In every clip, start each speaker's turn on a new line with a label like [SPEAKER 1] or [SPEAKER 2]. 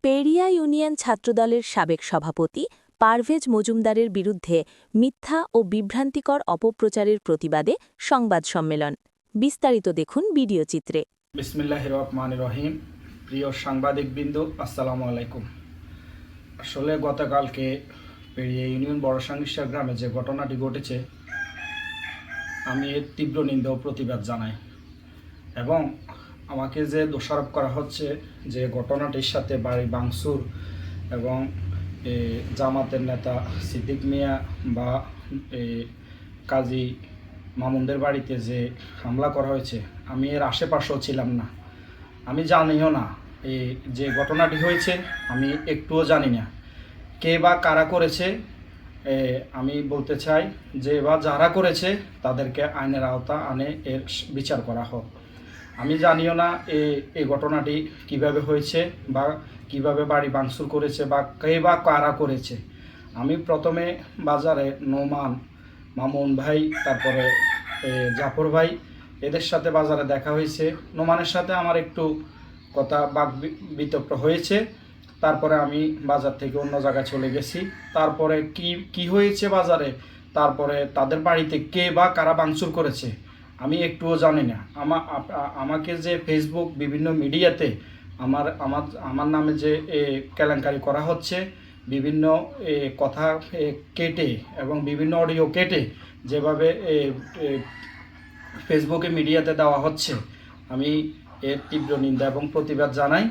[SPEAKER 1] Periya union ছাত্রদলের সাবেক সভাপতি পারভেজ মজুমদারের বিরুদ্ধে মিথ্যা ও বিভ্রান্তিকর অপপ্রচারের প্রতিবাদে সংবাদ সম্মেলন। বিস্তারিত দেখুন ভিডিও চিত্রে।
[SPEAKER 2] বিসমিল্লাহির রহমানির রহিম। প্রিয় সাংবাদিকবৃন্দ, আসসালামু আলাইকুম। আসলে গতকালকে পেরিয়া ইউনিয়ন বড়সাঙ্গিসা গ্রামে যে ঘটনাটি ঘটেছে, আমি এর তীব্র নিন্দা ও প্রতিবাদ জানাই। এবং আমাকে যে দোষারোপ করা হচ্ছে যে ঘটনাটির সাথে বাড়ি ভাঙচুর এবং জামাতের নেতা সিদ্দিক মিয়া বা কাজী মামুনদের বাড়িতে যে হামলা করা হয়েছে, আমি এর আশেপাশেও ছিলাম না, আমি জানিও না। এই যে ঘটনাটি হয়েছে আমি একটুও জানি না কে বা কারা করেছে। আমি বলতে চাই যে বা যারা করেছে তাদেরকে আইনের আওতা আনে এর বিচার করা হোক। আমি জানিও না এই ঘটনাটি কিভাবে হয়েছে বা কিভাবে বাড়ি ভাঙচুর করেছে বা কে বা কারা করেছে। আমি প্রথমে বাজারে নোমান, মামুন ভাই, তারপরে জাফর ভাই, এদের সাথে বাজারে দেখা হয়েছে। নোমানের সাথে আমার একটু কথা বাক বিতর্ক হয়েছে। তারপরে আমি বাজার থেকে অন্য জায়গায় চলে গেছি। তারপরে কি হয়েছে বাজারে, তারপরে তাদের বাড়িতে কে বা কারা ভাঙচুর করেছে আমি একটুও জানি না। আমাকে যে ফেসবুক বিভিন্ন মিডিয়াতে আমার নামে যে কেলেঙ্কারি করা হচ্ছে, বিভিন্ন কথা কেটে এবং বিভিন্ন অডিও কেটে যেভাবে ফেসবুকে মিডিয়াতে দেওয়া হচ্ছে, আমি এর তীব্র নিন্দা এবং প্রতিবাদ জানাই।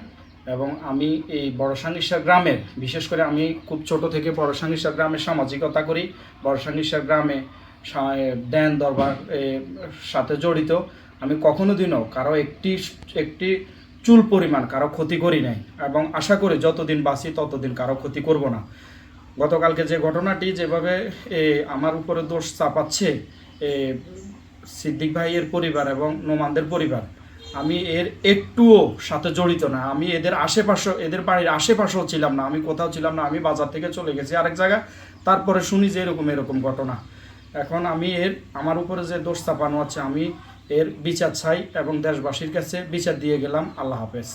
[SPEAKER 2] এবং আমি এই বড়সাঙ্গিসা গ্রামের, বিশেষ করে আমি খুব ছোট থেকে বড়সাঙ্গিসা গ্রামের সামাজিকতা করি, বড়সাঙ্গিসা গ্রামে দেন দরবার সাথে জড়িত। আমি কখনো দিনও কারো একটি চুল পরিমাণ কারো ক্ষতি করি নাই এবং আশা করি যতদিন বাঁচি ততদিন কারো ক্ষতি করব না। গতকালকে যে ঘটনাটি যেভাবে আমার উপরে দোষ চাপাচ্ছে সিদ্দিক ভাইয়ের পরিবার এবং নোমানদের পরিবার, আমি এর একটুও সাথে জড়িত না। আমি এদের বাড়ির আশেপাশেও ছিলাম না, আমি কোথাও ছিলাম না। আমি বাজার থেকে চলে গেছি আরেক জায়গায়, তারপরে শুনি যে এরকম ঘটনা। এখন আমি আমার উপরে যে দোষ চাপানো আছে, আমি এর বিচার চাই এবং দেশবাসীর কাছে বিচার দিয়ে গেলাম। আল্লাহ হাফেজ।